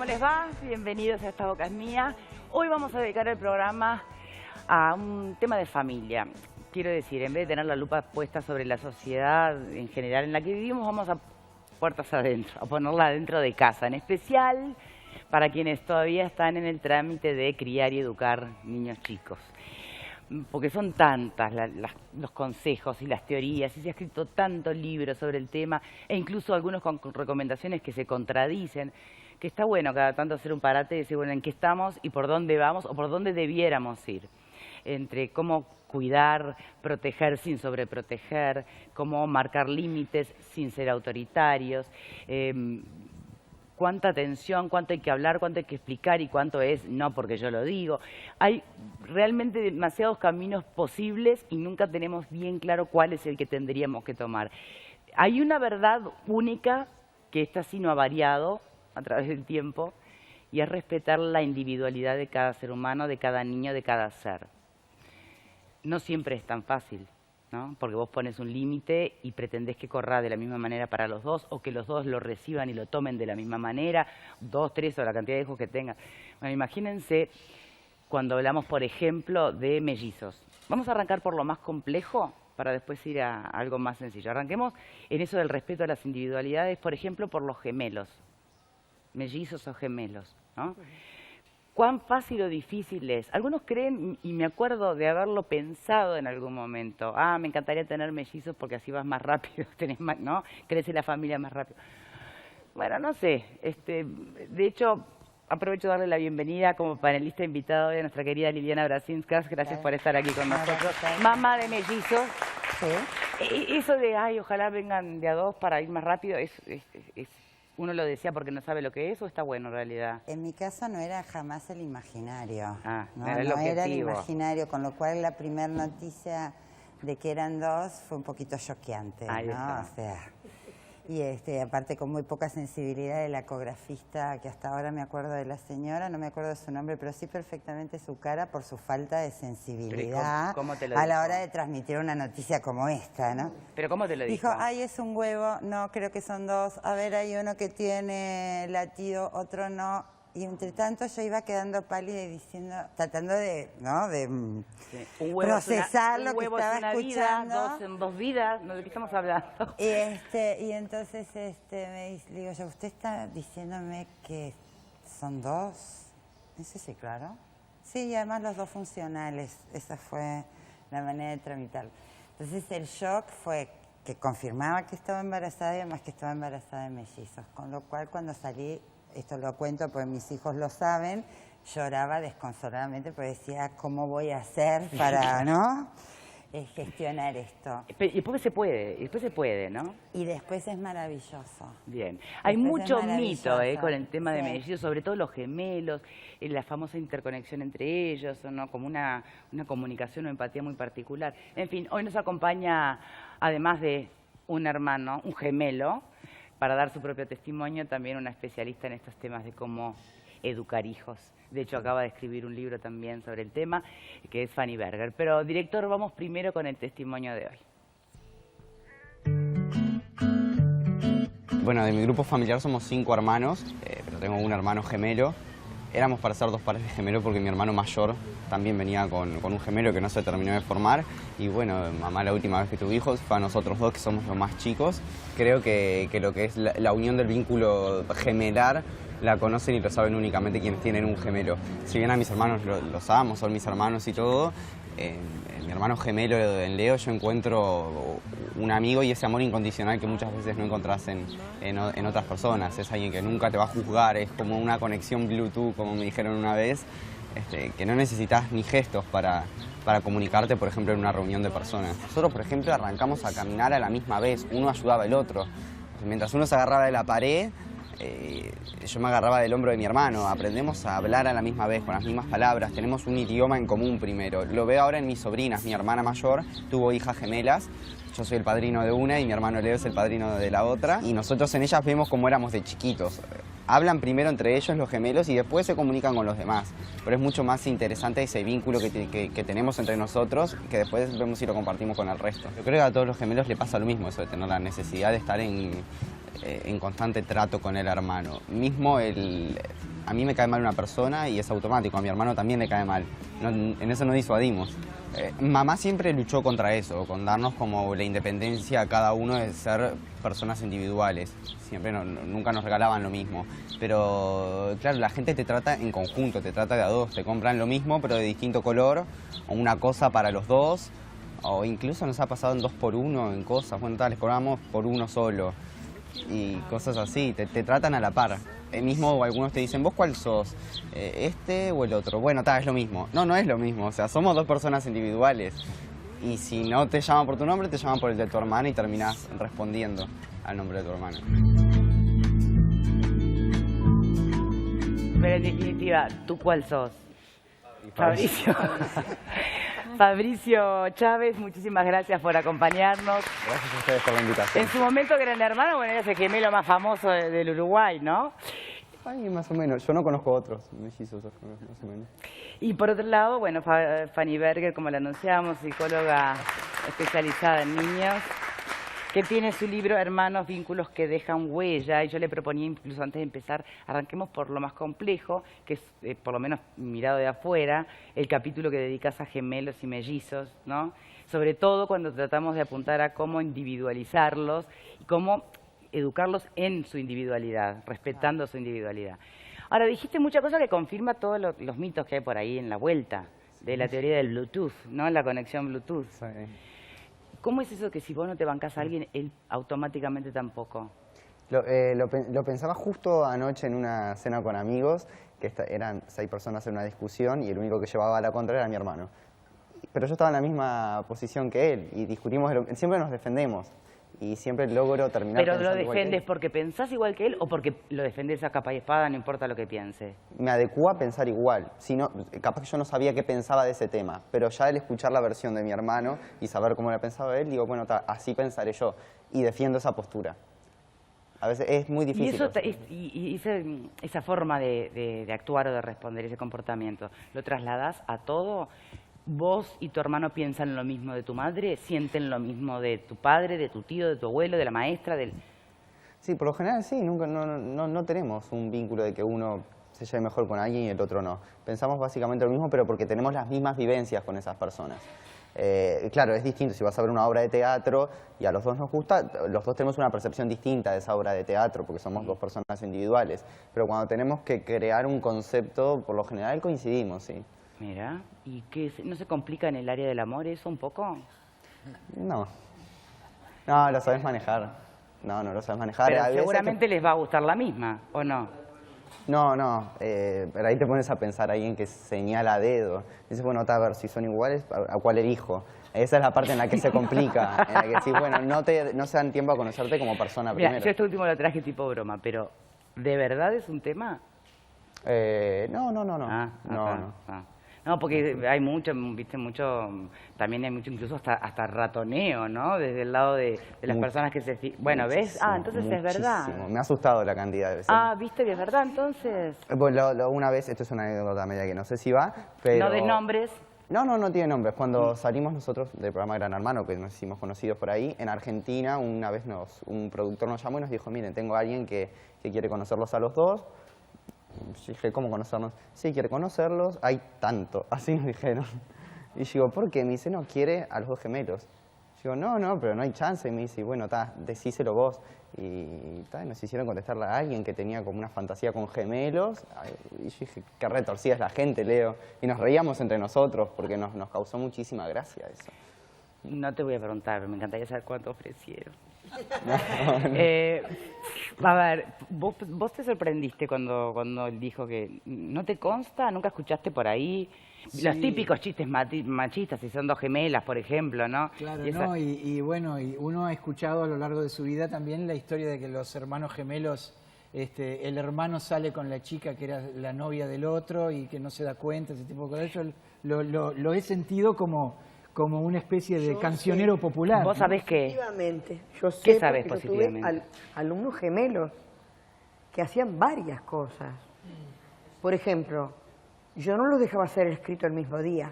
¿cómo les va? Bienvenidos a Esta Boca es Mía. Hoy vamos a dedicar el programa a un tema de familia. Quiero decir, en vez de tener la lupa puesta sobre la sociedad en general en la que vivimos, vamos a puertas adentro, a ponerla dentro de casa, en especial para quienes todavía están en el trámite de criar y educar niños chicos. Porque son tantas los consejos y las teorías, y se ha escrito tantos libros sobre el tema, e incluso algunos con recomendaciones que se contradicen, que está bueno cada tanto hacer un parate y decir, bueno, ¿en qué estamos y por dónde vamos o por dónde debiéramos ir? Entre cómo cuidar, proteger sin sobreproteger, cómo marcar límites sin ser autoritarios, cuánta atención, cuánto hay que hablar, cuánto hay que explicar y cuánto es no porque yo lo digo. Hay realmente demasiados caminos posibles y nunca tenemos bien claro cuál es el que tendríamos que tomar. Hay una verdad única que esta sí no ha variado a través del tiempo y es respetar la individualidad de cada ser humano, de cada niño, de cada ser. No siempre es tan fácil, ¿no? Porque vos pones un límite y pretendés que corra de la misma manera para los dos o que los dos lo reciban y lo tomen de la misma manera, 2, 3 o la cantidad de hijos que tengan. Bueno, imagínense cuando hablamos, por ejemplo, de mellizos. Vamos a arrancar por lo más complejo para después ir a algo más sencillo. Arranquemos en eso del respeto a las individualidades, por ejemplo, por los gemelos, mellizos o gemelos, ¿no? ¿Cuán fácil o difícil es? Algunos creen, y me acuerdo de haberlo pensado en algún momento, me encantaría tener mellizos porque así vas más rápido, tenés más, ¿no? Crece la familia más rápido. Bueno, no sé, de hecho, aprovecho de darle la bienvenida como panelista invitado hoy a nuestra querida Liliana Brasinskas. Gracias por estar aquí con nosotros. Mamá de mellizos. Sí. Eso de, ojalá vengan de a dos para ir más rápido, ¿uno lo decía porque no sabe lo que es o está bueno en realidad? En mi caso no era jamás el imaginario. No era el imaginario, con lo cual la primera noticia de que eran dos fue un poquito choqueante, ¿no? O sea, y aparte con muy poca sensibilidad de la ecografista, que hasta ahora me acuerdo de la señora, no me acuerdo de su nombre, pero sí perfectamente su cara por su falta de sensibilidad ¿Cómo te lo a dijo? la hora de transmitir una noticia como esta, ¿no? ¿Pero cómo te lo dijo? Dijo, es un huevo, no, creo que son dos, a ver, hay uno que tiene latido, otro no. Y entre tanto yo iba quedando pálida y diciendo, tratando de, ¿no? De procesar lo que estaba escuchando. En dos vidas, ¿no? ¿De qué estamos hablando? Y entonces le digo yo, ¿usted está diciéndome que son dos? Dice, sí, claro. Sí, y además los dos funcionales. Esa fue la manera de tramitarlo. Entonces el shock fue que confirmaba que estaba embarazada y además que estaba embarazada de mellizos. Con lo cual cuando salí, esto lo cuento porque mis hijos lo saben, lloraba desconsoladamente porque decía, ¿cómo voy a hacer para, ¿no? Gestionar esto? Y después se puede, ¿no? Y después es maravilloso. Bien. Hay mucho mito con el tema de mellizos, sobre todo los gemelos, la famosa interconexión entre ellos, ¿no? Como una comunicación o empatía muy particular. En fin, hoy nos acompaña, además de un hermano, un gemelo, para dar su propio testimonio, también una especialista en estos temas de cómo educar hijos. De hecho, acaba de escribir un libro también sobre el tema, que es Fanny Berger. Pero, director, vamos primero con el testimonio de hoy. Bueno, de mi grupo familiar somos 5 hermanos, pero tengo un hermano gemelo. Éramos para ser 2 pares de gemelos porque mi hermano mayor también venía con un gemelo que no se terminó de formar. Y bueno, mamá la última vez que tuvo hijos fue a nosotros 2, que somos los más chicos. Creo que lo que es la unión del vínculo gemelar la conocen y lo saben únicamente quienes tienen un gemelo. Si bien a mis hermanos los amo, son mis hermanos y todo, en mi hermano gemelo, en Leo, yo encuentro un amigo y ese amor incondicional que muchas veces no encontrás en otras personas. Es alguien que nunca te va a juzgar, es como una conexión Bluetooth, como me dijeron una vez, que no necesitas ni gestos para comunicarte, por ejemplo, en una reunión de personas. Nosotros, por ejemplo, arrancamos a caminar a la misma vez, uno ayudaba al otro. Mientras uno se agarraba de la pared, yo me agarraba del hombro de mi hermano. Aprendemos a hablar a la misma vez, con las mismas palabras. Tenemos un idioma en común primero. Lo veo ahora en mis sobrinas. Mi hermana mayor tuvo hijas gemelas. Yo soy el padrino de una y mi hermano Leo es el padrino de la otra. Y nosotros en ellas vemos cómo éramos de chiquitos. Hablan primero entre ellos, los gemelos, y después se comunican con los demás. Pero es mucho más interesante ese vínculo que tenemos entre nosotros, que después vemos si lo compartimos con el resto. Yo creo que a todos los gemelos le pasa lo mismo, eso de tener la necesidad de estar en constante trato con el hermano. Mismo a mí me cae mal una persona y es automático, a mi hermano también le cae mal. En eso no disuadimos. Mamá siempre luchó contra eso, con darnos como la independencia a cada uno de ser personas individuales. Siempre nunca nos regalaban lo mismo. Pero claro, la gente te trata en conjunto, te trata de a dos, te compran lo mismo pero de distinto color, o una cosa para los dos, o incluso nos ha pasado en 2x1 en cosas. Bueno, les cobramos por uno solo y cosas así, te tratan a la par. Mismo algunos te dicen, ¿vos cuál sos? ¿Este o el otro? Bueno, es lo mismo. No, no es lo mismo. O sea, somos dos personas individuales. Y si no te llaman por tu nombre, te llaman por el de tu hermana y terminás respondiendo al nombre de tu hermana. Pero en definitiva, ¿tú cuál sos? Fabricio. Fabricio Chávez, muchísimas gracias por acompañarnos. Gracias a ustedes por la invitación. En su momento Gran Hermano, bueno, era el gemelo más famoso del Uruguay, ¿no? Ay, más o menos. Yo no conozco otros mellizos, más o menos. Y por otro lado, bueno, Fanny Berger, como la anunciamos, psicóloga especializada en niños, que tiene su libro Hermanos, vínculos que dejan huella. Y yo le proponía, incluso antes de empezar, arranquemos por lo más complejo, que es, por lo menos mirado de afuera, el capítulo que dedicas a gemelos y mellizos, ¿no? Sobre todo cuando tratamos de apuntar a cómo individualizarlos y cómo educarlos en su individualidad, respetando su individualidad. Ahora, dijiste mucha cosa que confirma todos los mitos que hay por ahí en la vuelta de la teoría del Bluetooth, ¿no? La conexión Bluetooth. Sí. ¿Cómo es eso que si vos no te bancás a alguien, él automáticamente tampoco? Lo pensaba justo anoche en una cena con amigos, que eran 6 personas en una discusión y el único que llevaba la contra era mi hermano. Pero yo estaba en la misma posición que él y discutimos, siempre nos defendemos y siempre logro terminar. ¿Pero lo defendes porque pensás igual que él o porque lo defendés a capa y espada, no importa lo que piense? Me adecuó a pensar igual. Si no, capaz que yo no sabía qué pensaba de ese tema, pero ya al escuchar la versión de mi hermano y saber cómo la pensaba él, digo, bueno, así pensaré yo y defiendo esa postura. A veces es muy difícil. Y esa forma de actuar o de responder, ese comportamiento, ¿lo trasladás a todo? ¿Vos y tu hermano piensan lo mismo de tu madre? ¿Sienten lo mismo de tu padre, de tu tío, de tu abuelo, de la maestra? Sí, por lo general sí, no tenemos un vínculo de que uno se lleve mejor con alguien y el otro no. Pensamos básicamente lo mismo, pero porque tenemos las mismas vivencias con esas personas. Claro, es distinto, si vas a ver una obra de teatro y a los dos nos gusta, los dos tenemos una percepción distinta de esa obra de teatro, porque somos dos personas individuales. Pero cuando tenemos que crear un concepto, por lo general coincidimos, sí. Mira, ¿y qué, no se complica en el área del amor eso un poco? No, lo sabes manejar. No lo sabes manejar. Pero seguramente les va a gustar la misma, ¿o no? No, pero ahí te pones a pensar ahí en que señala a dedo. Dices, bueno, a ver, si son iguales, ¿a cuál elijo? Esa es la parte en la que se complica, en la que decís, bueno, no se dan tiempo a conocerte como persona primero. Mira, yo este último lo traje tipo broma, pero ¿de verdad es un tema? No. No, porque hay mucho, viste, también hay mucho incluso hasta ratoneo, ¿no? Desde el lado de las personas que se... Bueno, ¿ves? Entonces es verdad. Me ha asustado la cantidad de veces. ¿Viste que es verdad entonces? Bueno, una vez, esto es una anécdota media que no sé si va, pero... No de nombres. No tiene nombres. Cuando salimos nosotros del programa Gran Hermano, que nos hicimos conocidos por ahí, en Argentina, una vez un productor nos llamó y nos dijo, miren, tengo a alguien que quiere conocerlos a los dos. Dije, ¿cómo conocernos? Sí, quiere conocerlos, hay tanto, así nos dijeron. Y yo digo, ¿por qué? Me dice, no, quiere a los dos gemelos. Yo digo, no, pero no hay chance. Y me dice, bueno, decíselo vos. Y nos hicieron contestarle a alguien que tenía como una fantasía con gemelos. Y yo dije, qué retorcida es la gente, Leo. Y nos reíamos entre nosotros porque nos causó muchísima gracia eso. No te voy a preguntar, pero me encantaría saber cuánto ofrecieron. A ver, vos te sorprendiste cuando él dijo que no te consta, nunca escuchaste por ahí los típicos chistes machistas, si son dos gemelas, por ejemplo, ¿no? Claro, no, y bueno, y uno ha escuchado a lo largo de su vida también la historia de que los hermanos gemelos, el hermano sale con la chica que era la novia del otro y que no se da cuenta, ese tipo de cosas. Yo lo he sentido como una especie de cancionero popular. ¿Vos sabés qué? Positivamente. Yo sé ¿Qué sabés porque positivamente? Yo tuve alumnos gemelos que hacían varias cosas. Por ejemplo, yo no los dejaba hacer el escrito el mismo día.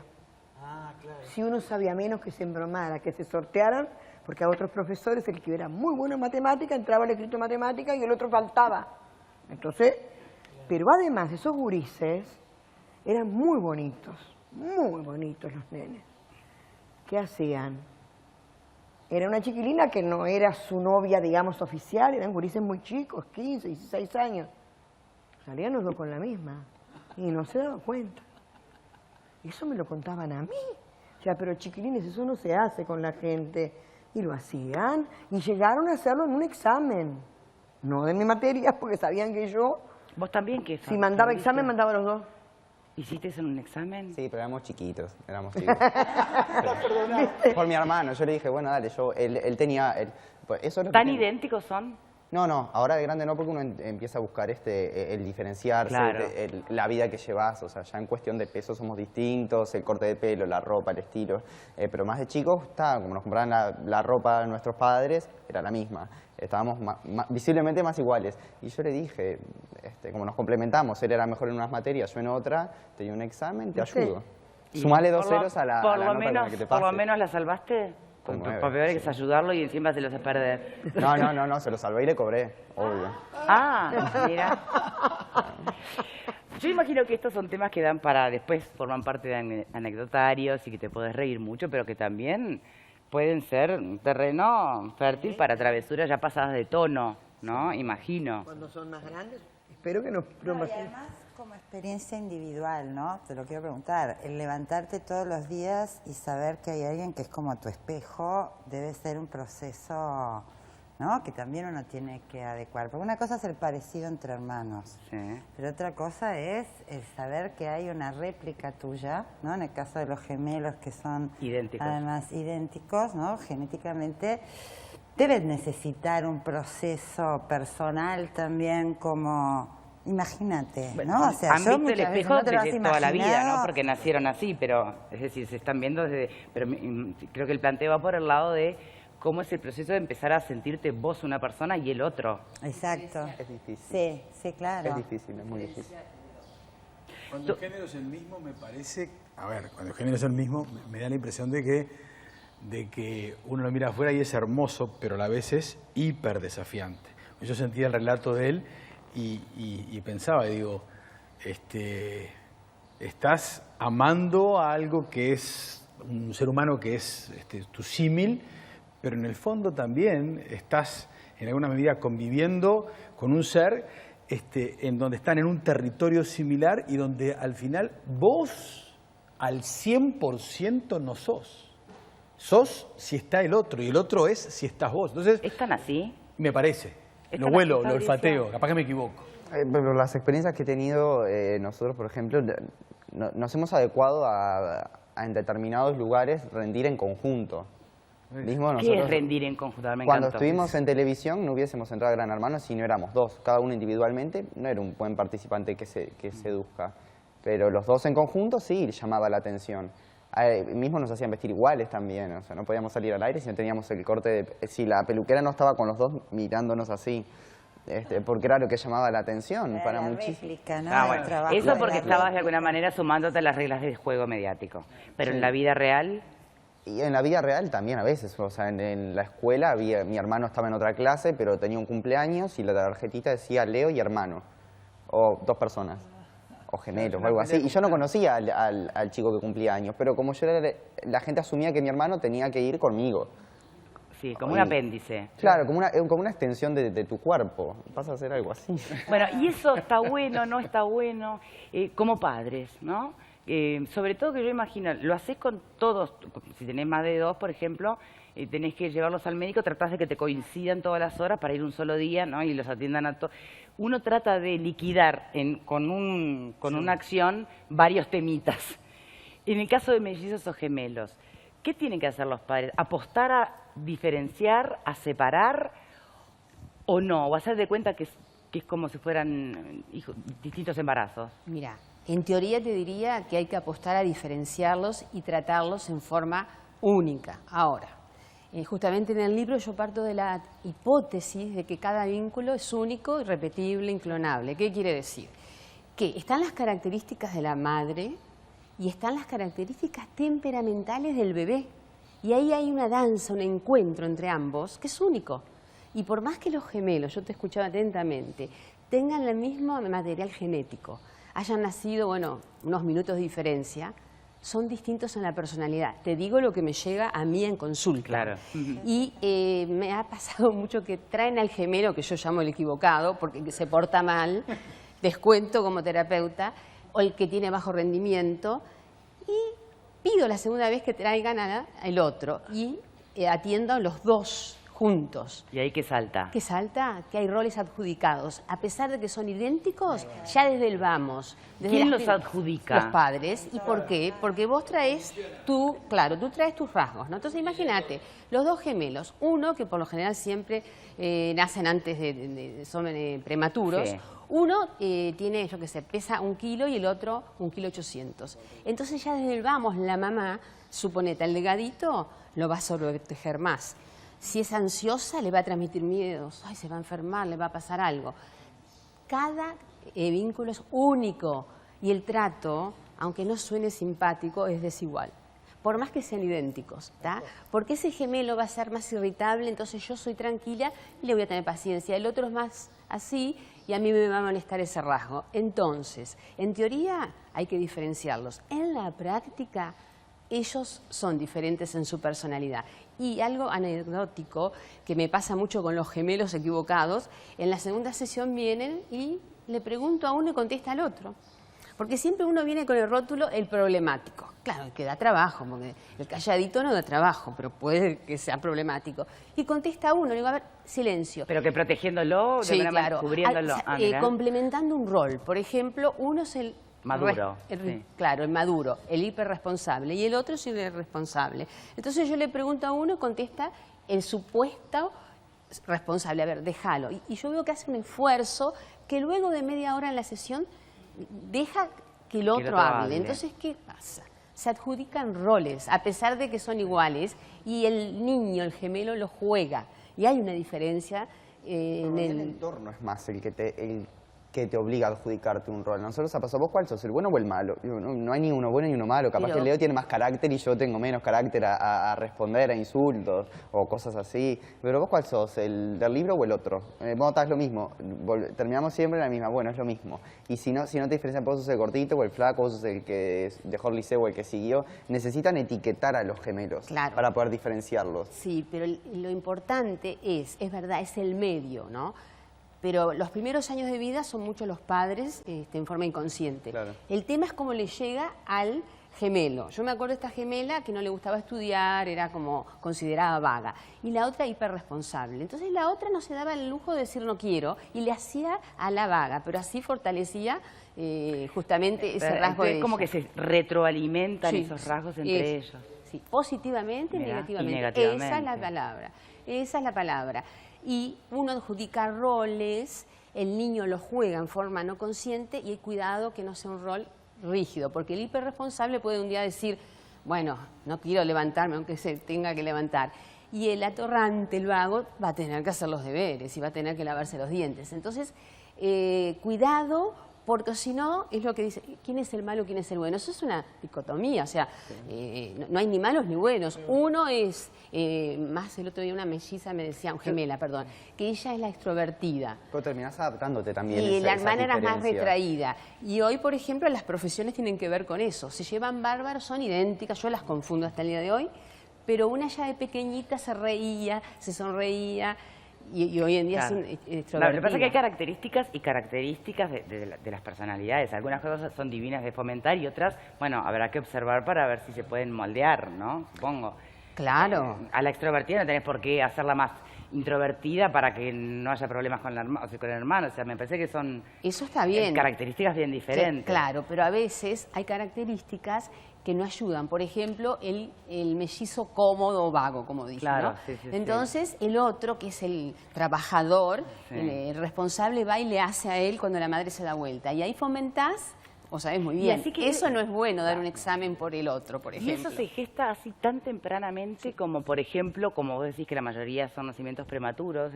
Claro. Si uno sabía menos, que se embromara, que se sortearan, porque a otros profesores, el que era muy bueno en matemática, entraba el escrito en matemática y el otro faltaba. Entonces, Pero además, esos gurises eran muy bonitos los nenes. ¿Qué hacían? Era una chiquilina que no era su novia, digamos, oficial, eran gurises muy chicos, 15, 16 años. Salían los dos con la misma y no se daban cuenta. Eso me lo contaban a mí. O sea, pero chiquilines, eso no se hace con la gente. Y lo hacían y llegaron a hacerlo en un examen. No de mi materia, porque sabían que yo, ¿Vos también qué? si mandaba examen, mandaba los dos. ¿Hiciste en un examen? Sí, pero éramos chiquitos, éramos chicos. Por mi hermano, yo le dije, bueno, dale, él tenía... pues eso es lo que ¿Tan tiene. idénticos son? No, ahora de grande no, porque uno empieza a buscar el diferenciarse, Claro. la vida que llevas, o sea, ya en cuestión de peso somos distintos, el corte de pelo, la ropa, el estilo, pero más de chicos, como nos compraban la ropa nuestros padres, era la misma, estábamos visiblemente más iguales. Y yo le dije, como nos complementamos, él era mejor en unas materias, yo en otra, tenía un examen, te ayudo. Sumale 2 ceros a la nota con la que te ¿Por lo pase. menos la salvaste? Con Por 9, peor que es sí. ayudarlo y encima se los hace perder. No, se lo salvé y le cobré, obvio. Ah, mira. Yo imagino que estos son temas que dan para después, forman parte de anecdotarios y que te podés reír mucho, pero que también pueden ser un terreno fértil para travesuras ya pasadas de tono, ¿no? Imagino. Cuando son más grandes, espero que no... Y además, como experiencia individual, ¿no? Te lo quiero preguntar. El levantarte todos los días y saber que hay alguien que es como tu espejo debe ser un proceso, ¿no? Que también uno tiene que adecuar. Porque una cosa es el parecido entre hermanos, Sí. pero otra cosa es el saber que hay una réplica tuya, ¿no? En el caso de los gemelos que son Idénticos. además idénticos, ¿no? Genéticamente, debes necesitar un proceso personal también como... Imagínate, Bueno, ¿no? O sea, han yo visto el muchas veces espejo no te lo has desde toda la vida, imaginado. ¿no? Porque nacieron así, pero es decir, se están viendo desde... Pero creo que el planteo va por el lado de cómo es el proceso de empezar a sentirte vos una persona y el otro. Exacto. Es difícil. Sí, sí, claro. Es difícil, es muy difícil. Cuando el género es el mismo, me parece... A ver, cuando el género es el mismo, me da la impresión de que uno lo mira afuera y es hermoso, pero a la vez es hiper desafiante. Yo sentía el relato de él y pensaba, digo, estás amando a algo que es un ser humano que es tu símil, pero en el fondo también estás en alguna medida conviviendo con un ser en donde están en un territorio similar y donde al final vos al 100% no sos. Sos si está el otro y el otro es si estás vos. Entonces, ¿Están así? me parece. ¿Están Lo huelo, así, lo Fabricio? olfateo, capaz que me equivoco. Pero las experiencias que he tenido nosotros, por ejemplo, nos hemos adecuado en determinados lugares rendir en conjunto. Mismo ¿Qué nosotros, es rendir en conjunto? Me cuando encantó. estuvimos en televisión no hubiésemos entrado a Gran Hermano si no éramos dos. Cada uno individualmente no era un buen participante que seduzca. Pero los dos en conjunto sí llamaba la atención. Mismo nos hacían vestir iguales también, o sea, no podíamos salir al aire si no teníamos el corte si la peluquera no estaba con los dos mirándonos así, porque era lo que llamaba la atención para la muchísimos. réplica, ¿no? Ah, El bueno. trabajo Eso de porque la estabas de réplica. alguna manera sumándote a las reglas del juego mediático. Pero en la vida real, Y en la vida real también a veces, o sea, en la escuela mi hermano estaba en otra clase, pero tenía un cumpleaños y la tarjetita decía Leo y hermano, o 2 personas, o gemelos, o algo así. Y yo no conocía al chico que cumplía años, pero como yo era, la gente asumía que mi hermano tenía que ir conmigo. sí, como un Oye. apéndice. Claro, como una extensión de tu cuerpo, pasa a ser algo así. Bueno, y eso está bueno, no está bueno, como padres, ¿no? Sobre todo que yo imagino, lo haces con todos, si tenés más de 2, por ejemplo, tenés que llevarlos al médico, tratás de que te coincidan todas las horas para ir un solo día, ¿no? Y los atiendan a todos. Uno trata de liquidar con una acción varios temitas. En el caso de mellizos o gemelos, ¿qué tienen que hacer los padres? ¿Apostar a diferenciar, a separar o no? ¿O hacer de cuenta que es como si fueran distintos embarazos? Mira, en teoría te diría que hay que apostar a diferenciarlos y tratarlos en forma única. Ahora, justamente en el libro yo parto de la hipótesis de que cada vínculo es único, irrepetible, inclonable. ¿Qué quiere decir? Que están las características de la madre y están las características temperamentales del bebé. Y ahí hay una danza, un encuentro entre ambos que es único. Y por más que los gemelos, yo te escuchaba atentamente, tengan el mismo material genético, hayan nacido, bueno, unos minutos de diferencia, son distintos en la personalidad. Te digo lo que me llega a mí en consulta. Claro. Y me ha pasado mucho que traen al gemelo, que yo llamo el equivocado, porque se porta mal, descuento como terapeuta, o el que tiene bajo rendimiento, y pido la segunda vez que traigan al otro, y atiendo a los dos juntos. ¿Y ahí qué salta? ¿Qué salta? Que hay roles adjudicados. A pesar de que son idénticos, ya desde el vamos. Desde ¿Quién los adjudica? Los padres. ¿Y por qué? Porque vos traes tú traes tus rasgos, ¿no? Entonces imagínate, los dos gemelos, uno que por lo general siempre nacen antes son prematuros, Sí. uno tiene, yo qué sé, pesa 1 kilo y el otro 1,8 kg. Entonces ya desde el vamos, la mamá, suponete, al delgadito lo va a sobreproteger más. Si es ansiosa, le va a transmitir miedos. Ay, se va a enfermar, le va a pasar algo. Cada vínculo es único y el trato, aunque no suene simpático, es desigual. Por más que sean idénticos, ¿tá? Porque ese gemelo va a ser más irritable, entonces yo soy tranquila y le voy a tener paciencia. El otro es más así y a mí me va a molestar ese rasgo. Entonces, en teoría hay que diferenciarlos. En la práctica, ellos son diferentes en su personalidad. Y algo anecdótico que me pasa mucho con los gemelos equivocados, en la segunda sesión vienen y le pregunto a uno y contesta al otro. Porque siempre uno viene con el rótulo el problemático. Claro, que da trabajo, porque el calladito no da trabajo, pero puede que sea problemático. Y contesta uno, le digo, a ver, silencio. Pero que protegiéndolo, de Sí, alguna manera, claro. cubriéndolo. Mira. Complementando un rol. Por ejemplo, uno es el Maduro, sí. Claro, el maduro, el hiperresponsable, y el otro es el irresponsable. Entonces yo le pregunto a uno, contesta el supuesto responsable. A ver, déjalo. Y yo veo que hace un esfuerzo que luego de media hora en la sesión deja que el otro hable. Entonces, ¿qué pasa? Se adjudican roles, a pesar de que son iguales, y el niño, el gemelo, lo juega. Y hay una diferencia en El entorno es más el que te obliga a adjudicarte un rol. A nosotros ha pasado, ¿vos cuál sos, el bueno o el malo? No hay ni uno bueno ni uno malo. Capaz que Leo tiene más carácter y yo tengo menos carácter a responder a insultos o cosas así. Pero ¿vos cuál sos, el del libro o el otro? Vos estás lo mismo. Terminamos siempre en la misma. Bueno, es lo mismo. Y si no te diferencias, vos sos el gordito o el flaco, vos sos el que dejó el liceo o el que siguió. Necesitan etiquetar a los gemelos para poder diferenciarlos. Sí, pero lo importante es verdad, es el medio, ¿no? Pero los primeros años de vida son muchos los padres en forma inconsciente. Claro. El tema es cómo le llega al gemelo. Yo me acuerdo de esta gemela que no le gustaba estudiar, era como considerada vaga. Y la otra hiperresponsable. Entonces la otra no se daba el lujo de decir no quiero y le hacía a la vaga, pero así fortalecía justamente ese rasgo de ella. Como que se retroalimentan esos rasgos entre ellos. Sí, positivamente y negativamente. negativamente. Esa es la palabra. Esa es la palabra. Y uno adjudica roles, el niño lo juega en forma no consciente y hay cuidado que no sea un rol rígido, porque el hiperresponsable puede un día decir, bueno, no quiero levantarme aunque se tenga que levantar. Y el atorrante, el vago, va a tener que hacer los deberes y va a tener que lavarse los dientes. Entonces, cuidado, porque si no, es lo que dice, ¿quién es el malo, quién es el bueno? Eso es una dicotomía, o sea, no hay ni malos ni buenos. Uno es, más el otro día una melliza me decía, gemela, perdón, que ella es la extrovertida. Pero terminás adaptándote también. Y la hermana era más diferencia. retraída. Y hoy, por ejemplo, las profesiones tienen que ver con eso. Se llevan bárbaros, son idénticas, yo las confundo hasta el día de hoy, pero una ya de pequeñita se reía, se sonreía, y hoy en día es extrovertida. Lo que pasa es que hay características y características de las personalidades. Algunas cosas son divinas de fomentar y otras, bueno, habrá que observar para ver si se pueden moldear, ¿no? Supongo. Claro. A la extrovertida no tenés por qué hacerla más introvertida para que no haya problemas con el hermano. O sea, me parece que son Eso está bien. Características bien diferentes. Claro, pero a veces hay características que no ayudan. Por ejemplo, el mellizo cómodo o vago, como dije, Claro, ¿no? sí, sí, Entonces, el otro, que es el trabajador, el responsable, va y le hace a él cuando la madre se da vuelta. Y ahí fomentás, o sabés muy bien, así que eso no es bueno, dar un examen por el otro, por ejemplo. Y eso se gesta así tan tempranamente como, por ejemplo, como vos decís que la mayoría son nacimientos prematuros,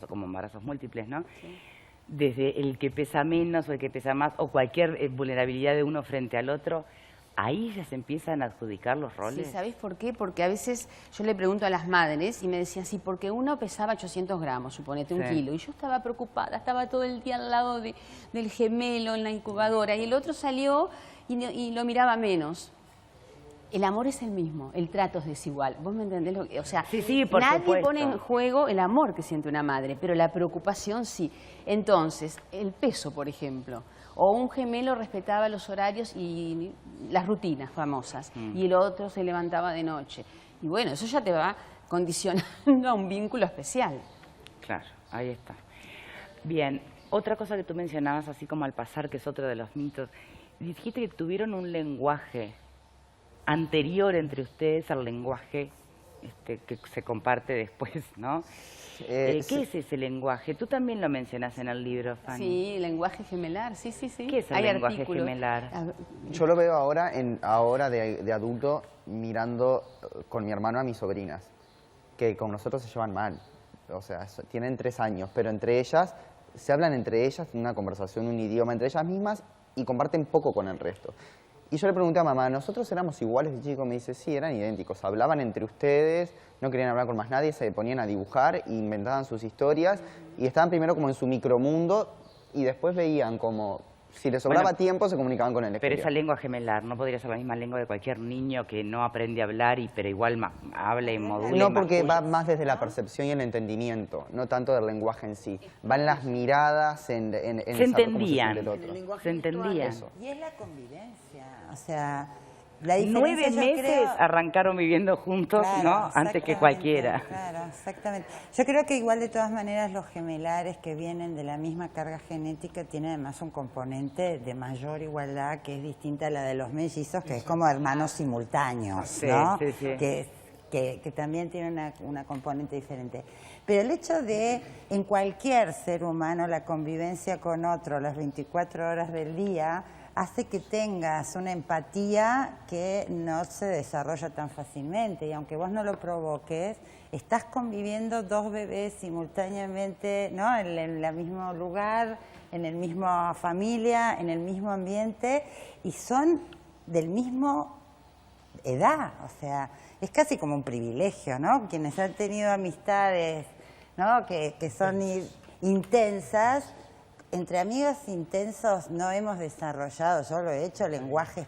como embarazos múltiples, ¿no? Sí. Desde el que pesa menos o el que pesa más o cualquier vulnerabilidad de uno frente al otro, ahí ya se empiezan a adjudicar los roles. Sí, ¿sabés por qué? Porque a veces yo le pregunto a las madres y me decían, sí, porque uno pesaba 800 gramos, suponete un kilo, y yo estaba preocupada, estaba todo el día al lado del gemelo en la incubadora, y el otro salió y lo miraba menos. El amor es el mismo, el trato es desigual. ¿Vos me entendés? O sea, Sí, por nadie supuesto. pone en juego el amor que siente una madre, pero la preocupación sí. Entonces, el peso, por ejemplo, o un gemelo respetaba los horarios y las rutinas famosas, y el otro se levantaba de noche. Y bueno, eso ya te va condicionando a un vínculo especial. Claro, ahí está. Bien, otra cosa que tú mencionabas así como al pasar, que es otro de los mitos, dijiste que tuvieron un lenguaje anterior entre ustedes al lenguaje que se comparte después, ¿no? ¿Qué es ese lenguaje? Tú también lo mencionas en el libro, Fanny. Sí, lenguaje gemelar, sí. ¿Qué es el Hay lenguaje artículos. gemelar? Yo lo veo ahora, ahora de adulto, mirando con mi hermano a mis sobrinas, que con nosotros se llevan mal. O sea, tienen 3 años, pero entre ellas, se hablan entre ellas, una conversación, un idioma entre ellas mismas, y comparten poco con el resto. Y yo le pregunté a mamá, ¿nosotros éramos iguales de chicos? Me dice, sí, eran idénticos. Hablaban entre ustedes, no querían hablar con más nadie, se ponían a dibujar, inventaban sus historias y estaban primero como en su micromundo y después veían como, si les sobraba tiempo, se comunicaban con el Pero exterior. esa lengua gemelar no podría ser la misma lengua de cualquier niño que no aprende a hablar, pero igual habla y modula. No, porque va más desde la percepción y el entendimiento, no tanto del lenguaje en sí. Van las miradas en Se saber cómo se entendían, siente el otro. se entendían. Eso. Y es la convivencia, o sea, la diferencia 9 yo meses creo... arrancaron viviendo juntos, Claro, ¿no? Antes que exactamente, cualquiera. Claro, exactamente. Yo creo que igual de todas maneras los gemelares que vienen de la misma carga genética tienen además un componente de mayor igualdad que es distinta a la de los mellizos, que es como hermanos simultáneos, Sí, ¿no? sí, sí. Que también tiene una componente diferente. Pero el hecho de, en cualquier ser humano, la convivencia con otro las 24 horas del día hace que tengas una empatía que no se desarrolla tan fácilmente. Y aunque vos no lo provoques, estás conviviendo 2 bebés simultáneamente, ¿no? En el mismo lugar, en la misma familia, en el mismo ambiente, y son del mismo edad. O sea, es casi como un privilegio, ¿no? Quienes han tenido amistades, ¿no? que son intensas, entre amigos intensos no hemos desarrollado, yo lo he hecho, lenguajes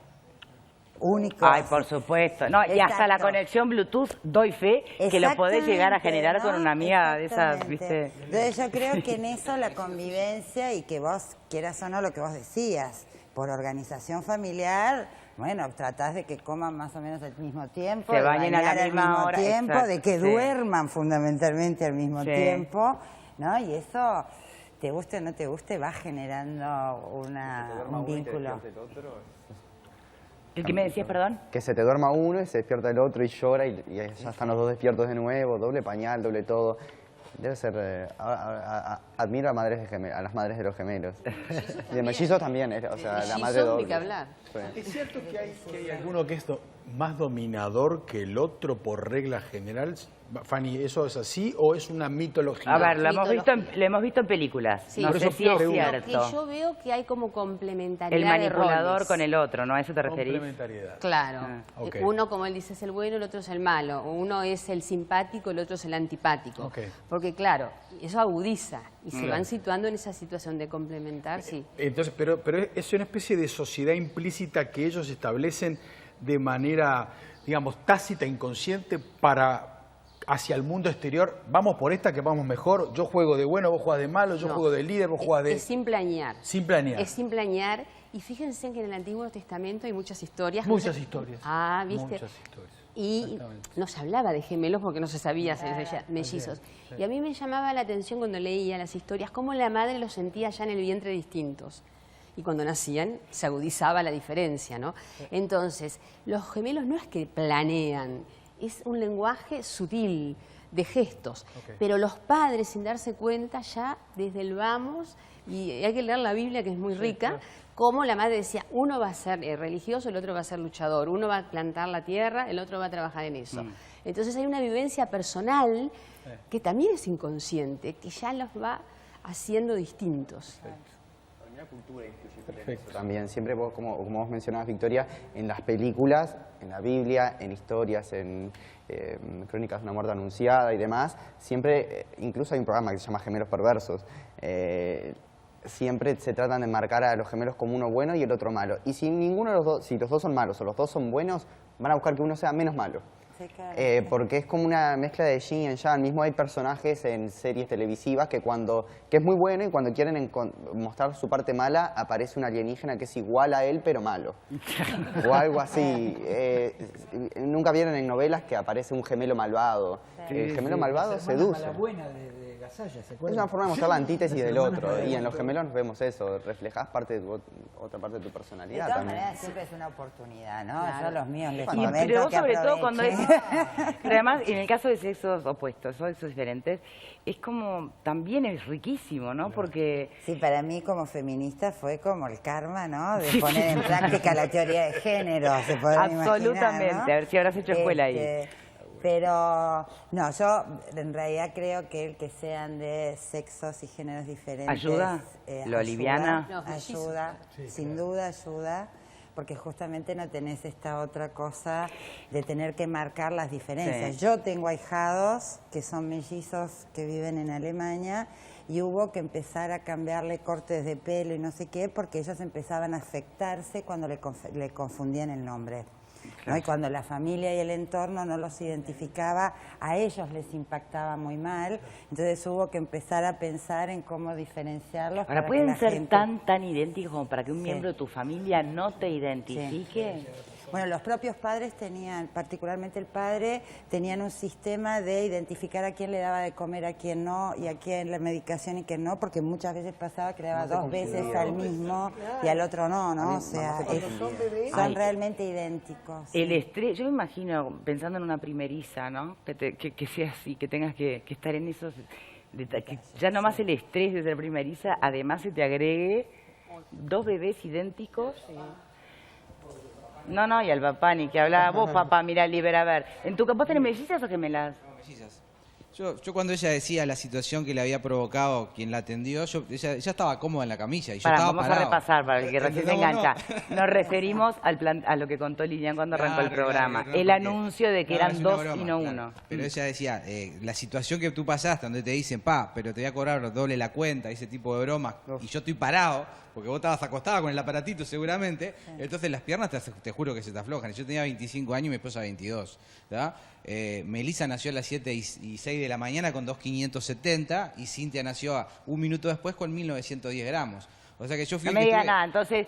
únicos. Ay, por supuesto. No, y hasta la Exacto. conexión Bluetooth, doy fe que lo podés llegar a generar con ¿no? una amiga de esas, Exactamente. ¿viste? Entonces yo creo que en eso la convivencia y que vos quieras o no lo que vos decías, por organización familiar, bueno, tratás de que coman más o menos al mismo tiempo, Se de bañen a la bañar misma al mismo hora, tiempo, exacto, de que sí. duerman fundamentalmente al mismo Sí. tiempo, ¿no? Y eso, te guste o no te guste, va generando un vínculo. ¿El que me decías, perdón? Que se te duerma uno y se despierta el otro y llora y ya están los 2 despiertos de nuevo, doble pañal, doble todo. Debe ser... admiro a las madres de los gemelos. Y de mellizos también, o sea, la madre Mellizos, doble. ni que hablar. Sí. ¿Es cierto que hay alguno que es más dominador que el otro por regla general? Fanny, ¿eso es así o es una mitología? A ver, lo hemos visto en películas. Sí. No Por sé eso si es pregunto. Lo que cierto. yo veo que hay como complementariedad El manipulador de roles. con el otro, ¿no? ¿A eso te referís? Complementariedad. Claro. ok. Uno, como él dice, es el bueno, el otro es el malo. Uno es el simpático, el otro es el antipático. Ok. Porque, claro, eso agudiza y se van situando en esa situación de complementar, sí. Entonces, pero es una especie de sociedad implícita que ellos establecen de manera, digamos, tácita, inconsciente, hacia el mundo exterior. Vamos por esta que vamos mejor. Yo juego de bueno, vos jugás de malo. Yo No. juego de líder, vos jugás de... Es sin planear. Sin planear. Es sin planear. Y fíjense que en el Antiguo Testamento hay muchas historias. Muchas historias. Ah, ¿viste? Muchas historias. Y Exactamente. no se hablaba de gemelos porque no se sabía si eran mellizos. Sí. Y a mí me llamaba la atención cuando leía las historias cómo la madre los sentía ya en el vientre distintos. Y cuando nacían se agudizaba la diferencia, ¿no? Entonces, los gemelos no es que planean, es un lenguaje sutil de gestos. Ok. Pero los padres, sin darse cuenta, ya desde el vamos, y hay que leer la Biblia que es muy rica, como la madre decía, uno va a ser religioso, el otro va a ser luchador, uno va a plantar la tierra, el otro va a trabajar en eso. Entonces hay una vivencia personal que también es inconsciente, que ya los va haciendo distintos. cultura influye Perfecto. también. Siempre vos, como vos mencionabas, Victoria, en las películas, en la Biblia, en historias, en Crónicas de una muerte anunciada y demás, siempre, incluso hay un programa que se llama Gemelos Perversos, siempre se tratan de marcar a los gemelos como uno bueno y el otro malo. Y si ninguno de los dos, si los dos son malos o los dos son buenos, van a buscar que uno sea menos malo. Sí, claro. Porque es como una mezcla de yin y yang. Mismo hay personajes en series televisivas que es muy bueno y cuando quieren mostrar su parte mala aparece un alienígena que es igual a él pero malo. O algo así. Nunca vieron en novelas que aparece un gemelo malvado. El gemelo malvado seduce. La buena de Gasalla, ¿se Es acuerdan? una forma de mostrar la antítesis Las del hermanas otro. Malvadas. Y en los gemelos vemos eso. Reflejás otra parte de tu De personalidad todas también. maneras, siempre es una oportunidad, ¿no? Claro. Yo a los míos les Y, comento pero que sobre todo cuando es... aprovechen. Pero además, en el caso de sexos opuestos, sexos diferentes, es como... También es riquísimo, ¿no? Porque... Sí, para mí como feminista fue como el karma, ¿no? De poner en práctica la teoría de género, se podrán Absolutamente. imaginar, ¿no? A ver si habrás hecho escuela ahí. Pero, no, yo en realidad creo que el que sean de sexos y géneros diferentes... ¿Ayuda? ¿Lo aliviana? No, Ayuda, sin duda ayuda, porque justamente no tenés esta otra cosa de tener que marcar las diferencias. Sí. Yo tengo ahijados que son mellizos que viven en Alemania y hubo que empezar a cambiarle cortes de pelo y no sé qué, porque ellos empezaban a afectarse cuando le confundían el nombre. ¿No? Y cuando la familia y el entorno no los identificaba, a ellos les impactaba muy mal. Entonces hubo que empezar a pensar en cómo diferenciarlos. Ahora, para que ¿pueden la ser gente... tan idénticos como para que un miembro de tu familia no te identifique? Bueno, los propios padres tenían, particularmente el padre, tenían un sistema de identificar a quién le daba de comer, a quién no, y a quién la medicación y quién no, porque muchas veces pasaba que le daba dos veces al mismo y al otro no, ¿no? O sea, son realmente idénticos. El estrés, yo me imagino, pensando en una primeriza, ¿no? Que sea así, que tengas que estar en esos... que ya nomás el estrés de ser primeriza, además se te agregue dos bebés idénticos. No, y al papá ni que hablaba. Vos, papá, mirá, Liber, a ver. ¿Vos tenés mellizas o gemelas? Mellizas. Yo cuando ella decía la situación que le había provocado quien la atendió, ella estaba cómoda en la camilla y yo estaba Vamos parado. a repasar para el que recién se No, no. engancha. Nos referimos a lo que contó Lilian cuando arrancó el programa. El anuncio de que No, es eran una dos broma, y no claro. uno. Pero ella decía, la situación que tú pasaste, donde te dicen, pero te voy a cobrar doble la cuenta, ese tipo de bromas, y yo estoy parado, porque vos estabas acostada con el aparatito seguramente, entonces las piernas te juro que se te aflojan. Yo tenía 25 años y mi esposa 22. ¿tá? Melissa nació a las 7 y 6 de la mañana con 2.570 y Cintia nació un minuto después con 1.910 gramos. O sea que yo fui No el me que diga estuve- nada, entonces,